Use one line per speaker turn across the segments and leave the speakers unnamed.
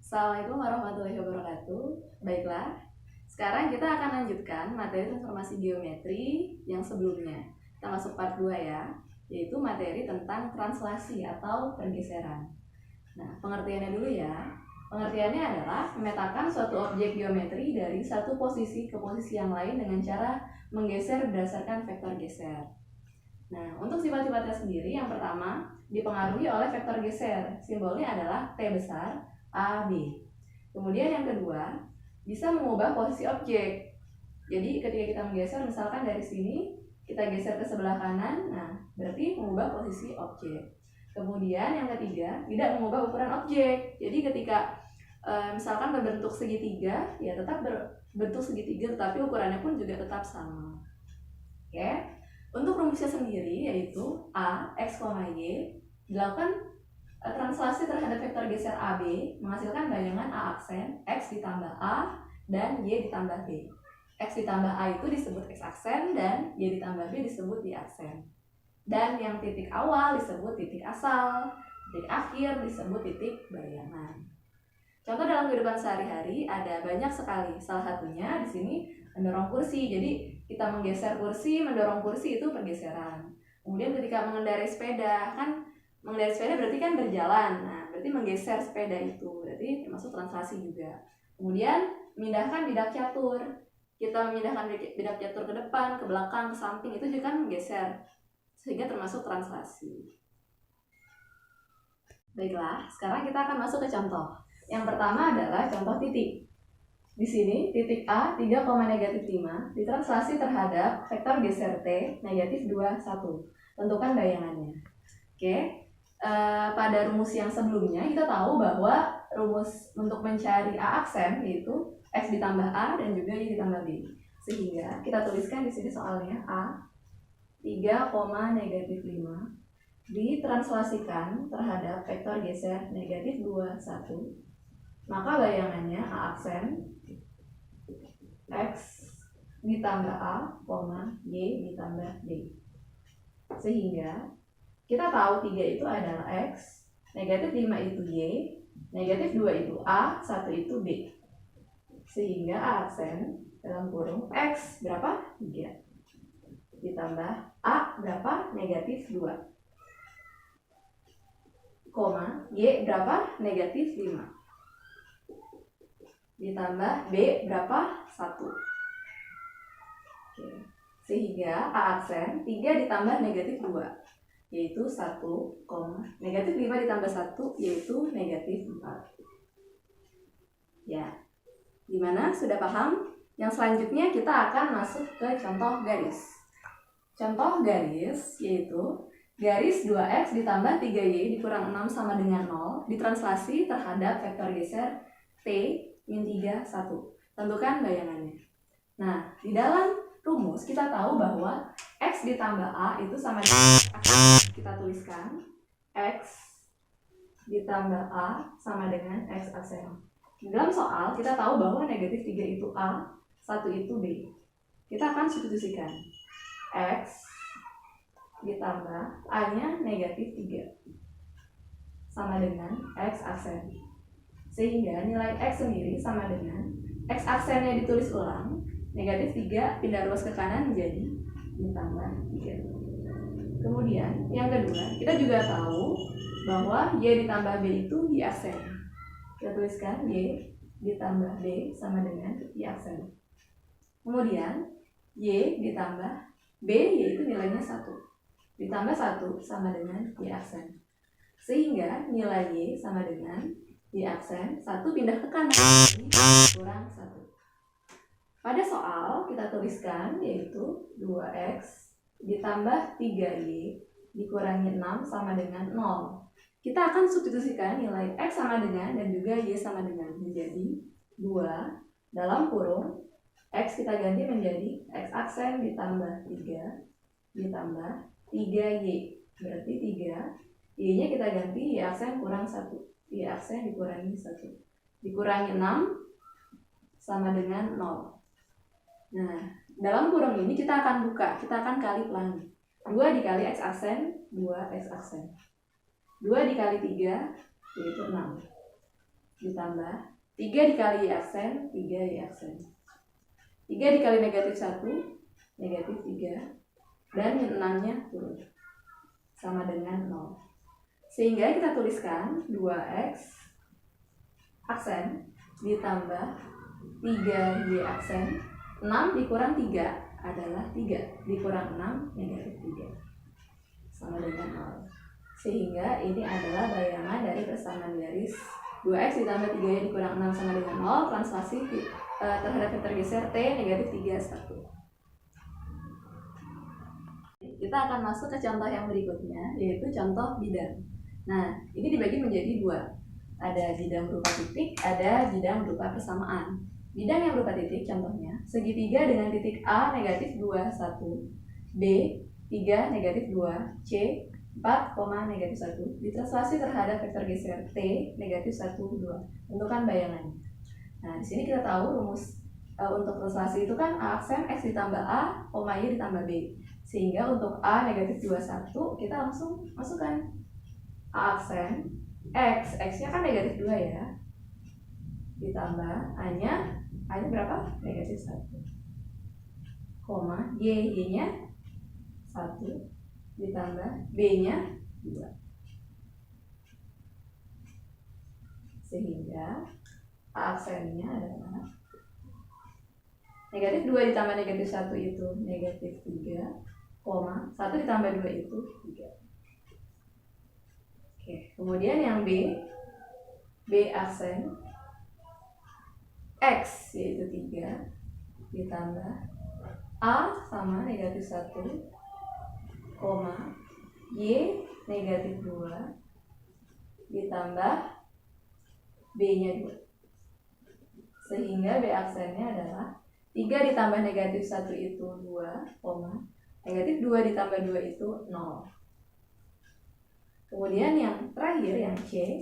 Assalamualaikum warahmatullahi wabarakatuh. Baiklah, sekarang kita akan lanjutkan materi transformasi geometri yang sebelumnya. Kita masuk part 2 ya, yaitu materi tentang translasi atau pergeseran. Nah, pengertiannya dulu ya. Pengertiannya adalah memetakan suatu objek geometri dari satu posisi ke posisi yang lain dengan cara menggeser berdasarkan vektor geser. Nah, untuk sifat-sifatnya sendiri, yang pertama dipengaruhi oleh vektor geser. Simbolnya adalah T besar A, B. Kemudian yang kedua, bisa mengubah posisi objek. Jadi ketika kita menggeser, misalkan dari sini, kita geser ke sebelah kanan, nah berarti mengubah posisi objek. Kemudian yang ketiga, tidak mengubah ukuran objek. Jadi ketika misalkan berbentuk segitiga, ya tetap berbentuk segitiga, tetapi ukurannya pun juga tetap sama. Oke. Untuk rumusnya sendiri, yaitu A, X, Y, dilakukan translasi terhadap vektor geser AB menghasilkan bayangan A aksen, X ditambah A, dan Y ditambah B. X ditambah A itu disebut X aksen, dan Y ditambah B disebut Y aksen. Dan yang titik awal disebut titik asal, titik akhir disebut titik bayangan. Contoh dalam kehidupan sehari-hari ada banyak sekali. Salah satunya di sini mendorong kursi. Jadi kita menggeser kursi, mendorong kursi itu pergeseran. Kemudian ketika mengendarai sepeda, kan mengendarai sepeda berarti kan berjalan. Nah, berarti menggeser sepeda itu berarti termasuk translasi juga. Kemudian memindahkan bidak catur. Kita memindahkan bidak catur ke depan, ke belakang, ke samping, itu juga kan menggeser. Sehingga termasuk translasi. Baiklah, sekarang kita akan masuk ke contoh. Yang pertama adalah contoh titik. Di sini titik A 3,-5 ditranslasi terhadap vektor geser T -2, 1. Tentukan bayangannya. Oke. Pada rumus yang sebelumnya kita tahu bahwa rumus untuk mencari A aksen yaitu X ditambah A dan juga Y ditambah B. Sehingga kita tuliskan di sini soalnya A 3,-5 ditranslasikan terhadap vektor geser -2, 1. Maka bayangannya A aksen X ditambah A, Y ditambah B. Sehingga kita tahu 3 itu adalah X, -5 itu Y, -2 itu A, 1 itu B. Sehingga A aksen dalam kurung X berapa? 3. Ditambah A berapa? -2. Y berapa? -5. Ditambah B berapa? 1. Oke. Sehingga A aksen 3 ditambah -2 yaitu 1, -5 ditambah 1 yaitu -4. Ya. Gimana? Sudah paham? Yang selanjutnya kita akan masuk ke contoh garis. Contoh garis yaitu garis 2x ditambah 3y dikurang 6 sama dengan 0 ditranslasi terhadap vektor geser T-3, 1. Tentukan bayangannya. Nah, di dalam rumus kita tahu bahwa X ditambah A itu sama dengan kita tuliskan X ditambah A sama dengan X aksen. Di dalam soal kita tahu bahwa -3 itu A, 1 itu B. Kita akan substitusikan X ditambah A-nya -3 sama dengan X aksen. Sehingga nilai X sendiri sama dengan X aksennya ditulis ulang, -3 pindah ruas ke kanan menjadi ditambah 3. Kemudian yang kedua, kita juga tahu bahwa Y ditambah B itu Y aksen. Kita tuliskan Y ditambah B sama dengan Y aksen. Kemudian Y ditambah B yaitu nilainya 1. Ditambah 1 sama dengan Y aksen. Sehingga nilai Y sama dengan Y aksen 1 pindah ke kanan kurang 1. Pada soal kita tuliskan yaitu 2x ditambah 3y dikurangi 6 sama dengan 0. Kita akan substitusikan nilai x sama dengan dan juga y sama dengan menjadi 2 dalam kurung x kita ganti menjadi x aksen ditambah 3 ditambah 3y. Berarti 3, y-nya kita ganti y aksen kurang 1. Y aksen dikurangi 1. Dikurangi 6 sama dengan 0. Nah, dalam kurung ini kita akan buka, kita akan kali pelangi. 2 dikali x aksen, 2 x aksen. 2 dikali 3 yaitu 6. ditambah 3 dikali Y aksen, 3 Y aksen. 3 dikali negatif 1, negatif 3. Dan 6-nya turun. Sama dengan 0. Sehingga kita tuliskan 2X aksen ditambah 3Y aksen. 6 dikurang 3 adalah 3. Dikurang 6, negatif 3. Sama dengan 0. Sehingga ini adalah bayangan dari persamaan garis 2X ditambah 3Y dikurang 6 sama dengan 0. Translasi terhadap vektor geser T negatif 3, 1. Kita akan masuk ke contoh yang berikutnya, yaitu contoh bidang. Nah, ini dibagi menjadi dua. Ada bidang berupa titik, ada bidang berupa persamaan. Bidang yang berupa titik, contohnya, segitiga dengan titik A negatif 2, 1, B 3, negatif 2, C 4, negatif 1, ditranslasi terhadap vektor geser T negatif 1, 2. Tentukan bayangannya. Nah, di sini kita tahu rumus untuk translasi itu kan A aksen X ditambah A, Y ditambah B. Sehingga untuk A negatif 21 kita langsung masukkan A aksen X, X-nya kan negatif 2 ya, ditambah A-nya berapa? Negatif 1, Y-nya 1, ditambah B-nya 2. Sehingga A aksennya adalah negatif 2 ditambah negatif 1 itu negatif 3, 1 ditambah 2 itu 3. Oke, kemudian yang B aksen X yaitu 3 ditambah A sama negatif 1, Y negatif 2 ditambah B-nya 2. Sehingga B aksennya adalah 3 ditambah negatif 1 itu 2, negatif 2 ditambah 2 itu 0. Kemudian yang terakhir yang C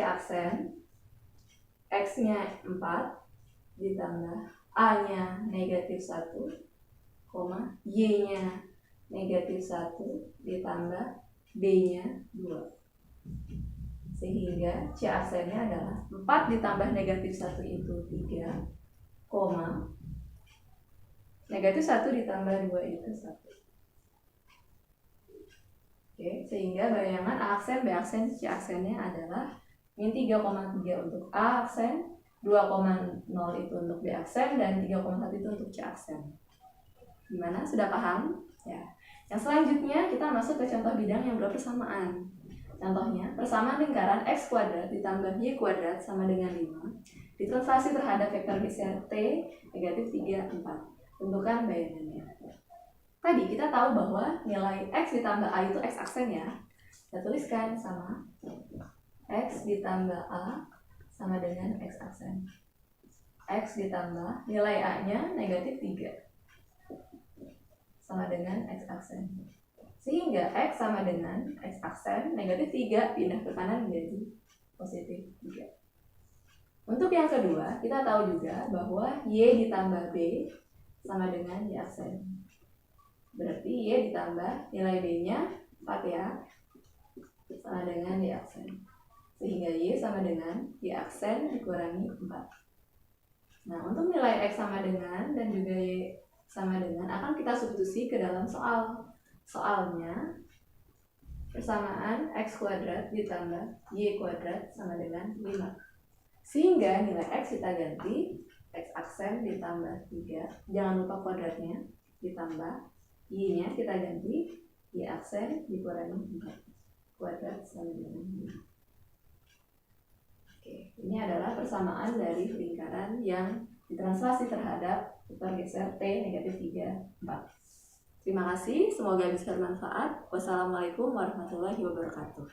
aksen X-nya 4 ditambah A-nya negatif 1, Y-nya negatif 1 ditambah B-nya 2. Sehingga C aksennya adalah 4 ditambah negatif 1 itu 3, negatif 1 ditambah 2 itu 1. Oke, sehingga bayangan A aksen, B aksen, C aksennya adalah min 3,3 untuk A aksen, 2,0 itu untuk B aksen, dan 3,1 itu untuk C aksen. Gimana? Sudah paham? Ya. Yang selanjutnya kita masuk ke contoh bidang yang berpersamaan. Contohnya, persamaan lingkaran X kuadrat ditambah Y kuadrat sama dengan 5 ditranslasi terhadap vektor geser T negatif 3, 4. Tentukan bayangannya. Tadi kita tahu bahwa nilai X ditambah A itu X aksen ya. Kita tuliskan sama X ditambah A sama dengan X aksen. X ditambah nilai A-nya negatif 3 sama dengan X aksen. Sehingga X sama dengan X aksen negatif 3 pindah ke kanan menjadi positif 3. Untuk yang kedua, kita tahu juga bahwa Y ditambah B sama dengan Y aksen. Berarti Y ditambah nilai B-nya 4 ya, sama dengan Y aksen. Sehingga Y sama dengan Y aksen dikurangi 4. Nah, untuk nilai X sama dengan dan juga Y sama dengan akan kita substitusi ke dalam soal. Soalnya persamaan X kuadrat ditambah Y kuadrat sama dengan 5. Sehingga nilai X kita ganti X aksen ditambah 3, jangan lupa kuadratnya, ditambah Y-nya kita ganti Y aksen dikurangi 4. Kuadrat sama dengan 5. Oke, ini adalah persamaan dari lingkaran yang ditranslasi terhadap vektor geser T negatif 3, 4. Terima kasih, semoga bisa bermanfaat. Wassalamualaikum warahmatullahi wabarakatuh.